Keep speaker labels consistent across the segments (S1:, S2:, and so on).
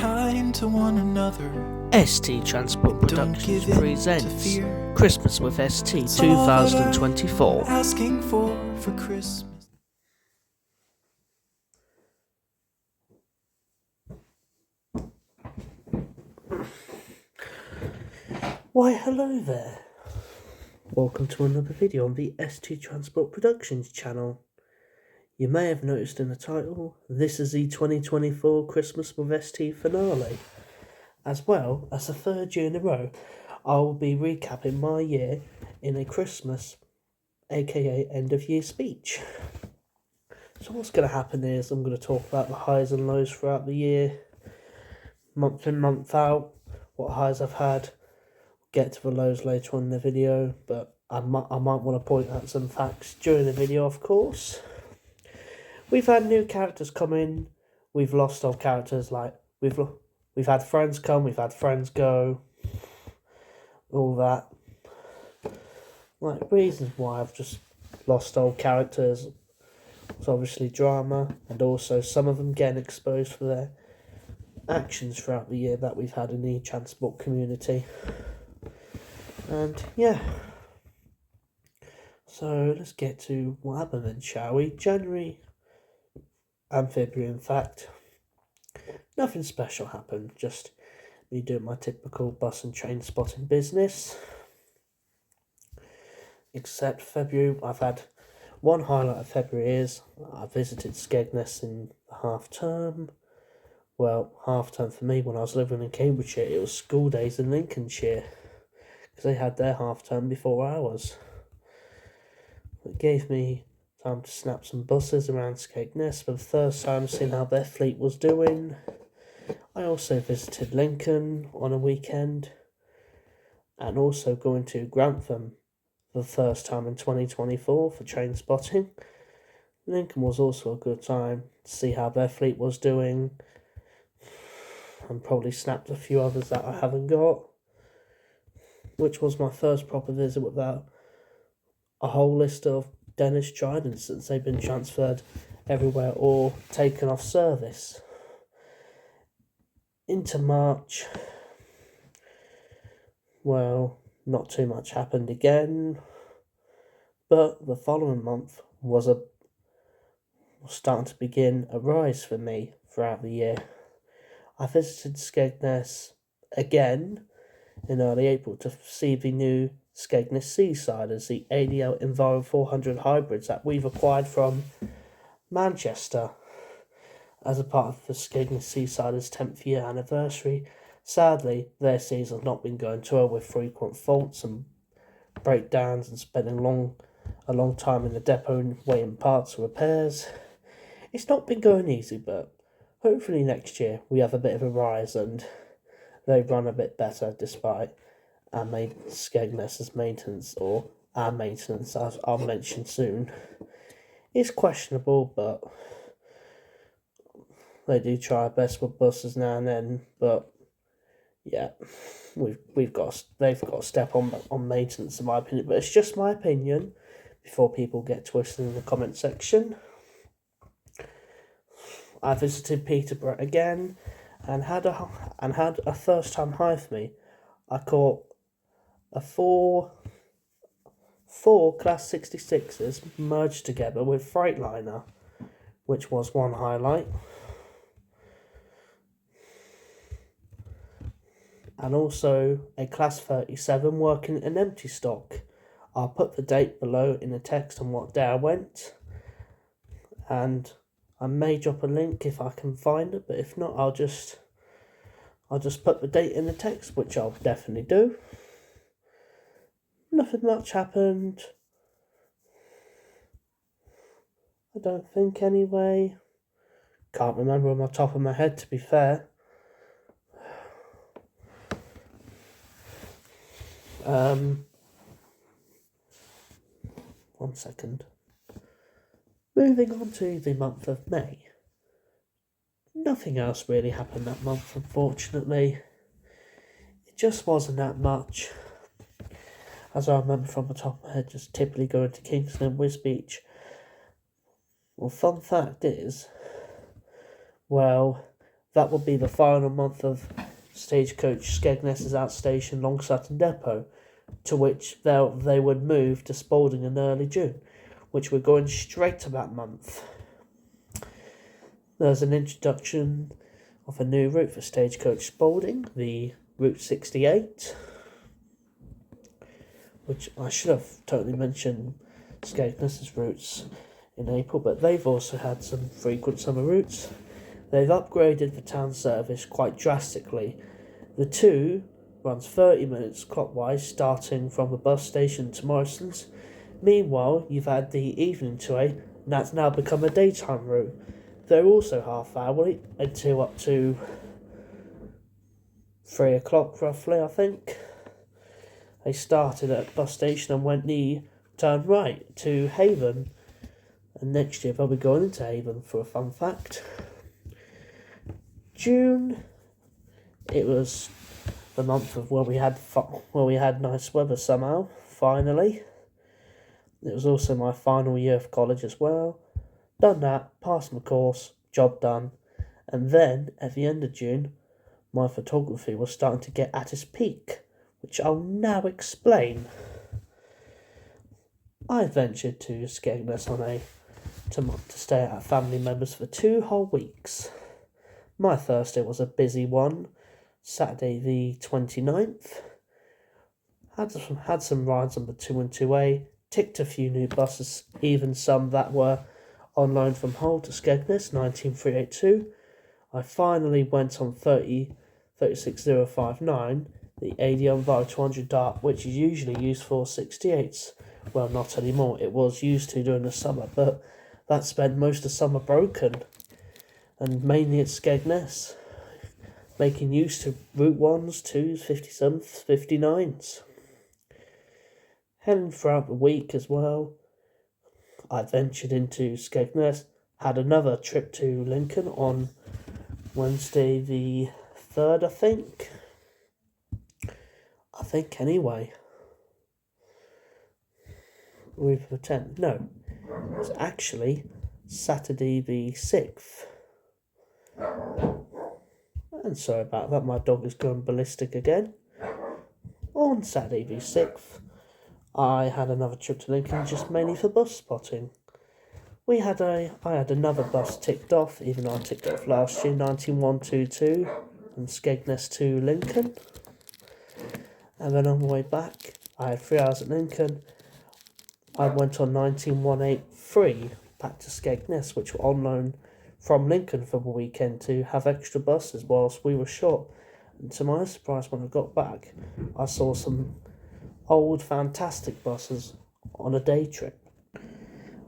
S1: kind to one another.
S2: ST Transport Productions presents Christmas with ST
S1: It's all that I'm
S2: 2024.
S1: asking for Christmas.
S2: Why hello there. Welcome to another video on the ST Transport Productions channel. You may have noticed in the title, this is the 2024 Christmas with ST finale. As well as the third year in a row, I will be recapping my year in a Christmas, aka end of year speech. So what's going to happen is I'm going to talk about the highs and lows throughout the year, month in, month out, what highs I've had, get to the lows later on in the video, but I might want to point out some facts during the video, of course. We've had new characters come in, we've lost old characters, like we've had friends come, we've had friends go, all that. Like, reasons why I've just lost old characters, it's obviously drama, and also some of them getting exposed for their actions throughout the year that we've had in the transport community. And yeah, so let's get to what happened then, shall we? January and February, in fact, nothing special happened, just me doing my typical bus and train spotting business. Except February, I've had one highlight of February is I visited Skegness in the half term. Well, half term for me when I was living in Cambridgeshire, it was school days in Lincolnshire, because they had their half term before ours. It gave me time to snap some buses around Skegness for the first time, seeing how their fleet was doing. I also visited Lincoln on a weekend, and also going to Grantham for the first time in 2024 for train spotting. Lincoln was also a good time to see how their fleet was doing, and probably snapped a few others that I haven't got, which was my first proper visit without a whole list of Dennis Tridents since they've been transferred everywhere or taken off service. Into March, well, not too much happened again, but the following month was starting to begin a rise for me throughout the year. I visited Skegness again in early April to see the new Skegness Seasiders, the ADL Enviro 400 hybrids that we've acquired from Manchester as a part of the Skegness Seasiders 10th year anniversary. Sadly, their season's not been going too well, with frequent faults and breakdowns and spending a long time in the depot waiting parts or repairs. It's not been going easy, but hopefully next year we have a bit of a rise and they run a bit better, despite our Skegness's maintenance, or our maintenance, as I'll mention soon, is questionable, but they do try their best with buses now and then. But yeah, they've got to step on maintenance, in my opinion. But it's just my opinion, before people get twisted in the comment section. I visited Peterborough again, and had a first time high for me. I caught four Class 66s merged together with Freightliner, which was one highlight. And also a Class 37 working in empty stock. I'll put the date below in the text on what day I went, and I may drop a link if I can find it, but if not, I'll just put the date in the text, which I'll definitely do. Nothing much happened, I don't think, anyway. Can't remember on the top of my head, to be fair. One second. Moving on to the month of May. Nothing else really happened that month, unfortunately. It just wasn't that much. As I remember from the top of my head, just typically going to Kingston and Wisbech. Well, fun fact is, well, that would be the final month of Stagecoach Skegness's outstation Long Sutton Depot, to which they would move to Spalding in early June, which we're going straight to that month. There's an introduction of a new route for Stagecoach Spalding, the Route 68, which I should have totally mentioned Skegness's routes in April, but they've also had some frequent summer routes. They've upgraded the town service quite drastically. The 2 runs 30 minutes clockwise, starting from the bus station to Morrison's. Meanwhile, you've had the evening 2A, and that's now become a daytime route. They're also half hourly until up to 3 o'clock roughly, I think. They started at bus station and went turn right to Haven, and next year they'll be going into Haven for a fun fact. June, it was the month of where we had nice weather somehow, finally. It was also my final year of college as well. Done that, passed my course, job done, and then at the end of June, my photography was starting to get at its peak, which I'll now explain. I ventured to Skegness to stay at family members for 2 whole weeks. My Thursday was a busy one. Saturday the 29th. Had some rides on the 2 and 2A, ticked a few new buses, even some that were on loan from Hull to Skegness, 19382. I finally went on 36059, the ADM Vio 200 Dart, which is usually used for 68s. Well, not anymore. It was used to during the summer, but that spent most of summer broken, and mainly at Skegness, making use to Route 1s, 2s, 57s, 59s. Heading throughout the week as well, I ventured into Skegness, had another trip to Lincoln on Wednesday the 3rd, I think anyway. With the 10th, no, it was actually Saturday the 6th. And sorry about that, my dog is going ballistic again. On Saturday the 6th, I had another trip to Lincoln, just mainly for bus spotting. I had another bus ticked off, even though I ticked off last year, 19122 from Skegness to Lincoln. And then on the way back, I had 3 hours at Lincoln. I went on 19183 back to Skegness, which were on loan from Lincoln for the weekend to have extra buses whilst we were short. And to my surprise, when I got back, I saw some old fantastic buses on a day trip.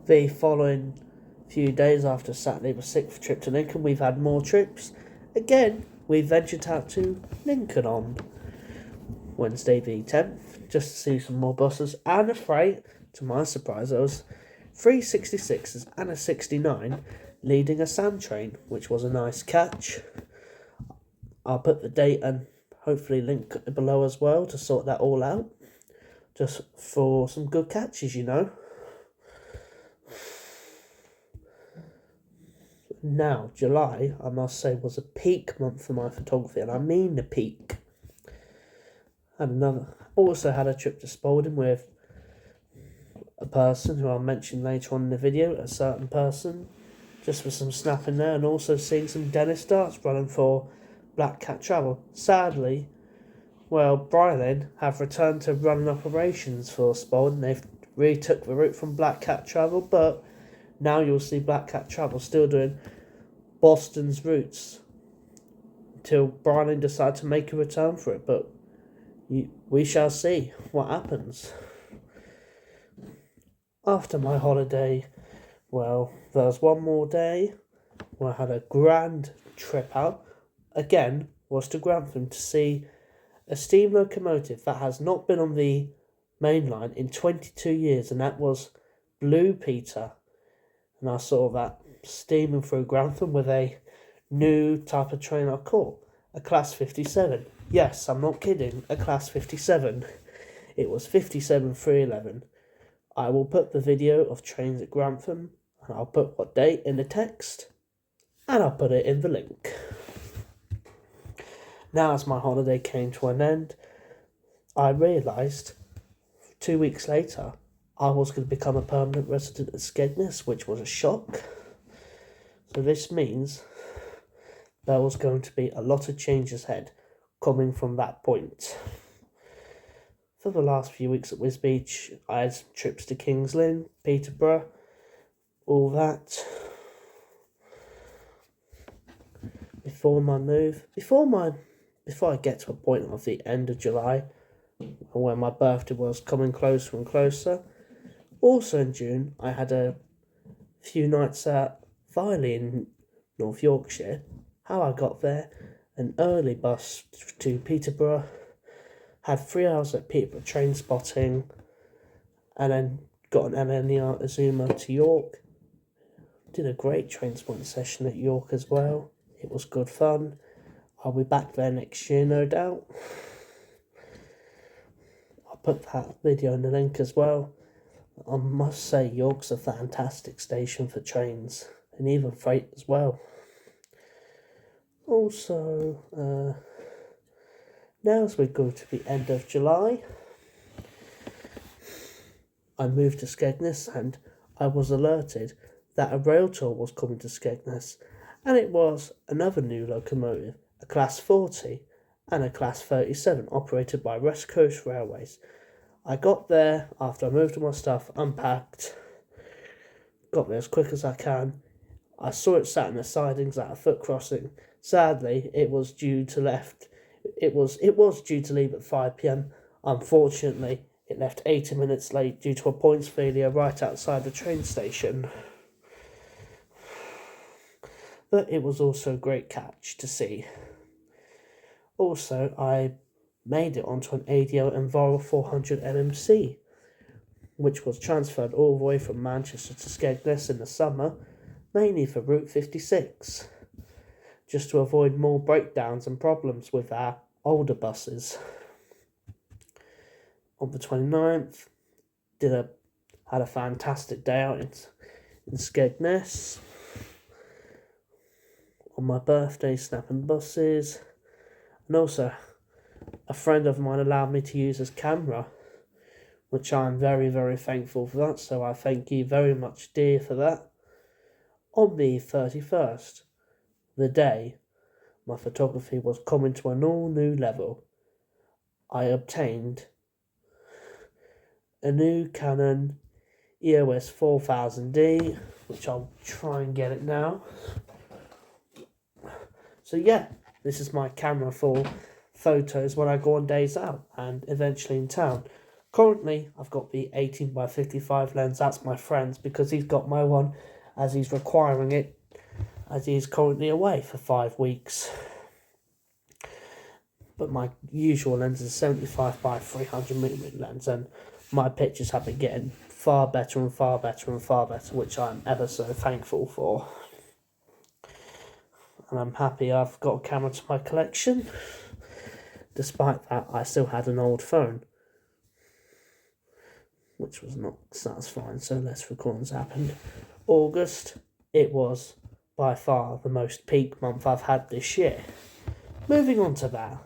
S2: The following few days after Saturday the 6th trip to Lincoln, we've had more trips. Again, we ventured out to Lincoln on Wednesday the 10th, just to see some more buses and a freight. To my surprise, there was 3 66s and a 69 leading a sand train, which was a nice catch. I'll put the date and hopefully link below as well to sort that all out, just for some good catches, you know. Now, July, I must say, was a peak month for my photography, and I mean the peak. Also had a trip to Spalding with a person who I'll mention later on in the video, a certain person, just for some snapping there, and also seeing some Dennis darts running for Black Cat Travel. Sadly, Brylin have returned to running operations for Spalding. They've retook the route from Black Cat Travel, but now you'll see Black Cat Travel still doing Boston's routes until Brylin decide to make a return for it, but we shall see what happens. After my holiday, there was one more day where I had a grand trip out. Again, was to Grantham to see a steam locomotive that has not been on the main line in 22 years, and that was Blue Peter. And I saw that steaming through Grantham with a new type of train I caught, a Class 57. Yes, I'm not kidding, a Class 57. It was 57311. I will put the video of trains at Grantham, and I'll put what date in the text, and I'll put it in the link. Now, as my holiday came to an end, I realised 2 weeks later I was going to become a permanent resident of Skegness, which was a shock. So this means there was going to be a lot of changes ahead coming from that point. For the last few weeks at Wisbech, I had trips to Kings Lynn, Peterborough, all that. Before I get to a point of the end of July, when my birthday was coming closer and closer. Also in June, I had a few nights at Filey in North Yorkshire. How I got there, an early bus to Peterborough, had 3 hours at Peterborough train spotting, and then got an LNER Azuma to York. Did a great train spotting session at York as well. It was good fun. I'll be back there next year, no doubt. I'll put that video in the link as well. I must say, York's a fantastic station for trains, and even freight as well. Also, now as we go to the end of July, I moved to Skegness and I was alerted that a rail tour was coming to Skegness, and it was another new locomotive, a Class 40 and a Class 37 operated by West Coast Railways. I got there after I moved all my stuff, unpacked, got there as quick as I can. I saw it sat in the sidings at a foot crossing. Sadly, it was due to leave at 5 p.m. Unfortunately, it left 80 minutes late due to a points failure right outside the train station. But it was also a great catch to see. Also, I made it onto an ADL Enviro 400 NMC, which was transferred all the way from Manchester to Skegness in the summer, mainly for Route 56, just to avoid more breakdowns and problems with our older buses. On the 29th, had a fantastic day out in Skegness. On my birthday, snapping buses, and also a friend of mine allowed me to use his camera, which I'm very, very thankful for that, so I thank you very much, dear, for that. On the 31st, the day my photography was coming to an all-new level, I obtained a new Canon EOS 4000D, which I'll try and get it now. So yeah, this is my camera for photos when I go on days out and eventually in town. Currently, I've got the 18x55 lens. That's my friend's because he's got my one as he's requiring it, as he's currently away for 5 weeks. But my usual lens is 75x300mm lens, and my pictures have been getting far better and far better and far better, which I'm ever so thankful for. And I'm happy I've got a camera to my collection. Despite that, I still had an old phone, which was not satisfying, so less recordings happened. August, it was by far the most peak month I've had this year. Moving on to that,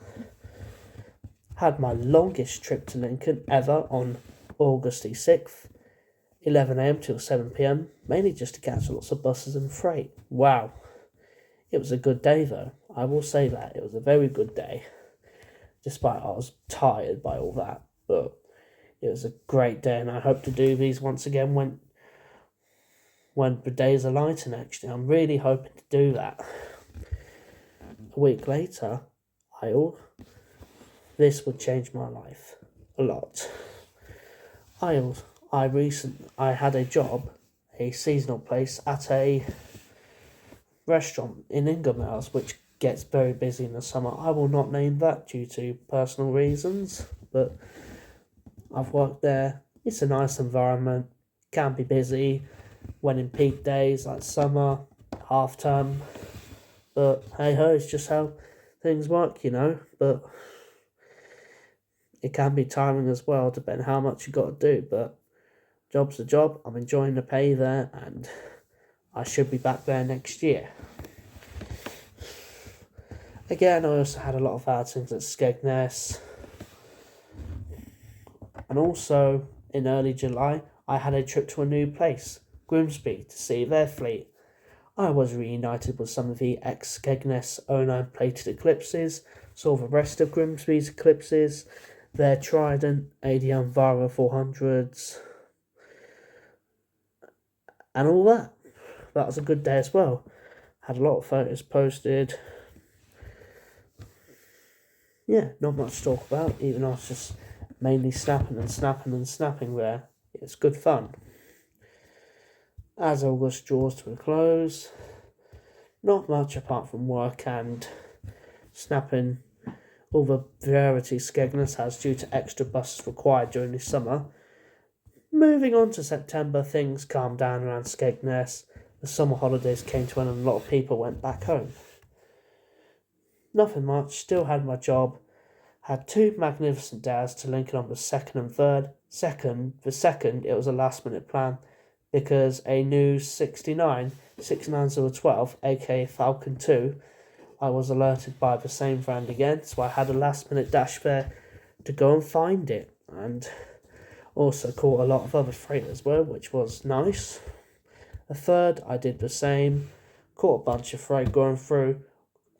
S2: had my longest trip to Lincoln ever on August the 6th, 11 a.m. till 7 p.m, mainly just to catch lots of buses and freight. Wow. It was a good day though, I will say that. It was a very good day, despite I was tired by all that. But it was a great day, and I hope to do these once again when the days are lighter actually. I'm really hoping to do that. A week later, this would change my life a lot. I had a job, a seasonal place at a restaurant in Ingermales, which gets very busy in the summer. I will not name that due to personal reasons, but I've worked there. It's a nice environment, can be busy when in peak days like summer, half term, but hey ho, it's just how things work, but it can be tiring as well, depending how much you got to do, but job's a job. I'm enjoying the pay there, and I should be back there next year. Again, I also had a lot of outings at Skegness. And also, in early July, I had a trip to a new place, Grimsby, to see their fleet. I was reunited with some of the ex-Skegness 09 plated Eclipses, saw the rest of Grimsby's Eclipses, their Trident, ADM Vara 400s, and all that. That was a good day as well. Had a lot of photos posted. Yeah, not much to talk about, even though I was just mainly snapping there. It's good fun. As August draws to a close, not much apart from work and snapping all the variety Skegness has due to extra buses required during the summer. Moving on to September, things calmed down around Skegness. The summer holidays came to an end and a lot of people went back home. Nothing much, still had my job. Had 2 magnificent days to Lincoln on the 2nd and 3rd. The second, it was a last minute plan because a new 69012, aka Falcon 2, I was alerted by the same friend again, so I had a last minute dash there to go and find it, and also caught a lot of other freight as well, which was nice. The 3rd, I did the same, caught a bunch of freight going through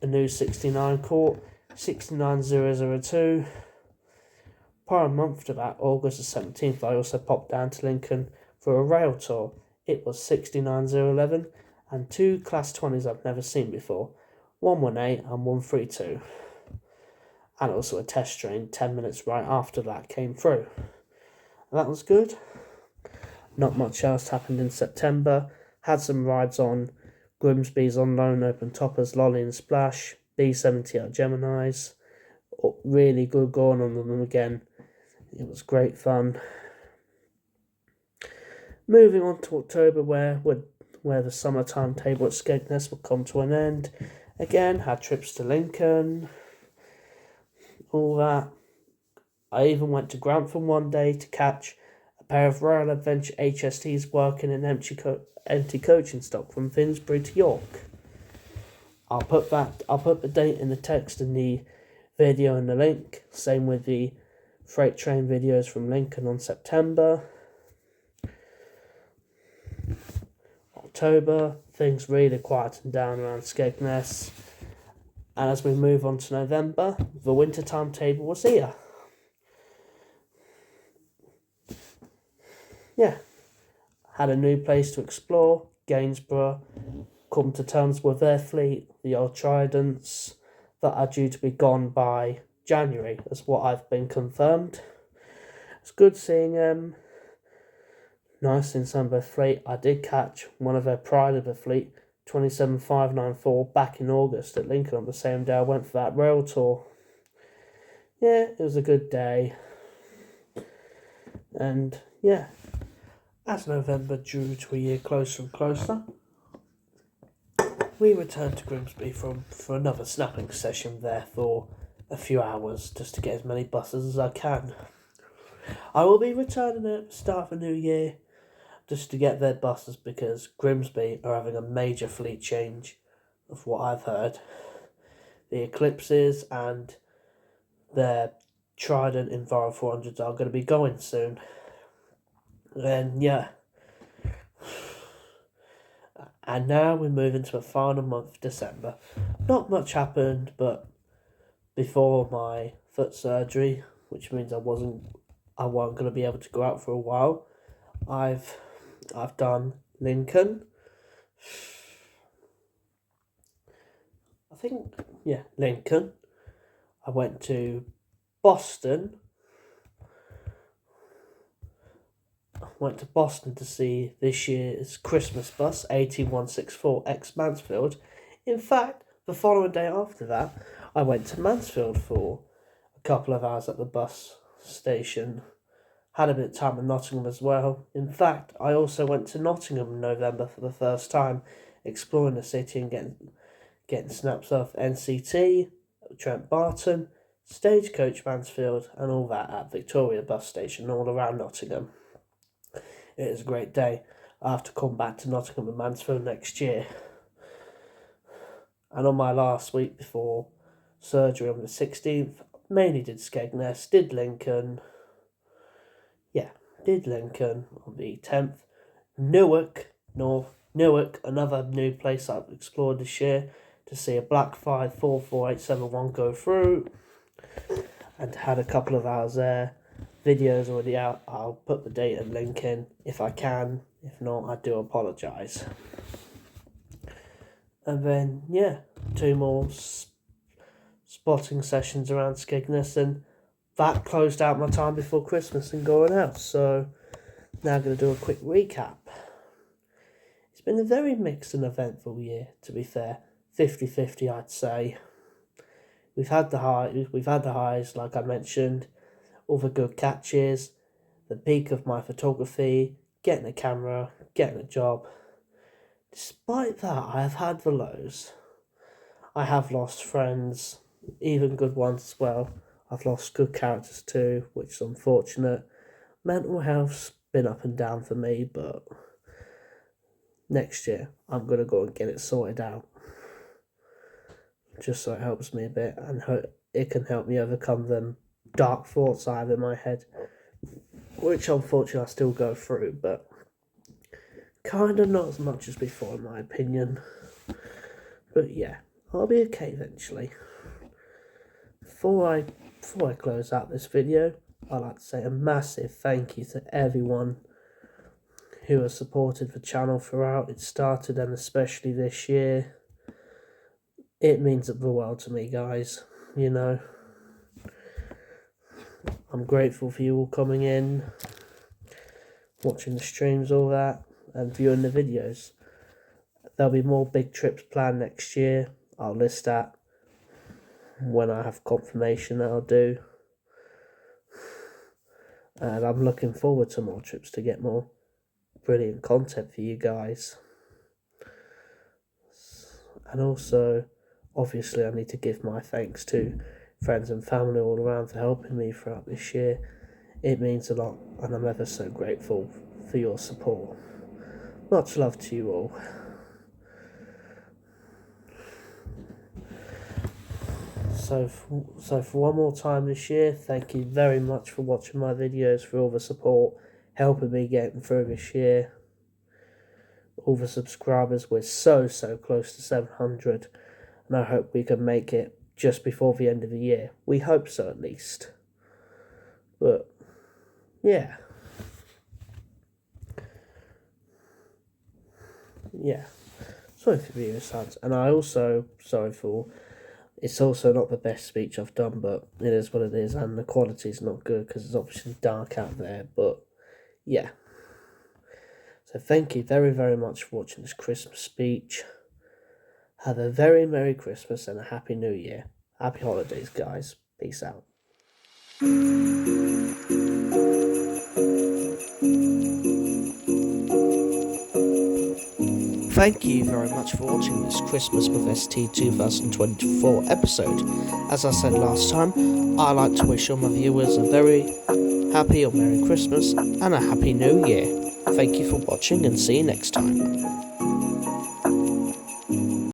S2: a new 69, caught 69002. Prior a month to that, August the 17th, I also popped down to Lincoln for a rail tour. It was 69011 and 2 Class 20s I've never seen before, 118 and 132. And also a test train 10 minutes right after that came through. That was good. Not much else happened in September. Had some rides on Grimsby's on loan open toppers, Lolly and Splash, B70R Geminis. Really good going on them again. It was great fun. Moving on to October, where the summer timetable at Skegness would come to an end. Again, had trips to Lincoln, all that. I even went to Grantham one day to catch a pair of Royal Adventure HSTs working in empty coaching stock from Finsbury to York. I'll put the date in the text in the video and the link. Same with the freight train videos from Lincoln on September. October, things really quietened down around Skegness. And as we move on to November, the winter timetable was here. Yeah, had a new place to explore, Gainsborough, come to terms with their fleet, the old Tridents, that are due to be gone by January, as what I've been confirmed. It's good seeing nice in some of their fleet. I did catch one of their pride of the fleet, 27594, back in August at Lincoln on the same day I went for that rail tour. Yeah, it was a good day. And yeah, as November drew to a year closer and closer, we returned to Grimsby for another snapping session there for a few hours, just to get as many buses as I can. I will be returning at the start of the new year, just to get their buses, because Grimsby are having a major fleet change, of what I've heard. The Eclipses and their Trident Enviro 400s are going to be going soon. And yeah. And now we move into the final month of December. Not much happened, but before my foot surgery, which means I wasn't going to be able to go out for a while, I've done Lincoln. Lincoln. I went to Boston. To see this year's Christmas bus, 18164 ex Mansfield. In fact, the following day after that, I went to Mansfield for a couple of hours at the bus station. Had a bit of time in Nottingham as well. In fact, I also went to Nottingham in November for the first time, exploring the city and getting snaps of NCT, Trent Barton, Stagecoach Mansfield, and all that at Victoria bus station all around Nottingham. It is a great day. I have to come back to Nottingham and Mansfield next year. And on my last week before surgery on the 16th. Mainly did Skegness, did Lincoln. Yeah, did Lincoln on the 10th. Newark, another new place I've explored this year to see a Black 544871 go through, and had a couple of hours there. Videos already out. I'll put the date and link in if I can. If not, I do apologise. And then, yeah, 2 more spotting sessions around Skegness, and that closed out my time before Christmas and going out. So now I'm going to do a quick recap. It's been a very mixed and eventful year, to be fair. 50-50, I'd say. We've had the highs, like I mentioned, all the good catches, the peak of my photography, getting a camera, getting a job. Despite that, I have had the lows. I have lost friends, even good ones as well. I've lost good characters too, which is unfortunate. Mental health's been up and down for me, but next year I'm going to go and get it sorted out. Just so it helps me a bit, and it can help me overcome them dark thoughts I have in my head, which unfortunately I still go through, but kind of not as much as before in my opinion. But yeah, I'll be okay eventually. Before I close out this video, I'd like to say a massive thank you to everyone who has supported the channel throughout it started, and especially this year. It means the world to me, guys, you know. I'm grateful for you all coming in, watching the streams, all that, and viewing the videos. There'll be more big trips planned next year. I'll list that when I have confirmation that I'll do. And I'm looking forward to more trips to get more brilliant content for you guys. And also, obviously, I need to give my thanks to friends and family all around for helping me throughout this year. It means a lot, and I'm ever so grateful for your support. Much love to you all. So for one more time this year, thank you very much for watching my videos, for all the support, helping me getting through this year. All the subscribers, we're so close to 700, and I hope we can make it just before the end of the year. We hope so, at least. But yeah, sorry for the sounds, and I also sorry for, it's also not the best speech I've done, but it is what it is, and the quality's not good because it's obviously dark out there. But yeah, so thank you very much for watching this Christmas speech. Have a very Merry Christmas and a Happy New Year. Happy holidays, guys. Peace out. Thank you very much for watching this Christmas with ST 2024 episode. As I said last time, I like to wish all my viewers a very happy or Merry Christmas and a Happy New Year. Thank you for watching, and see you next time.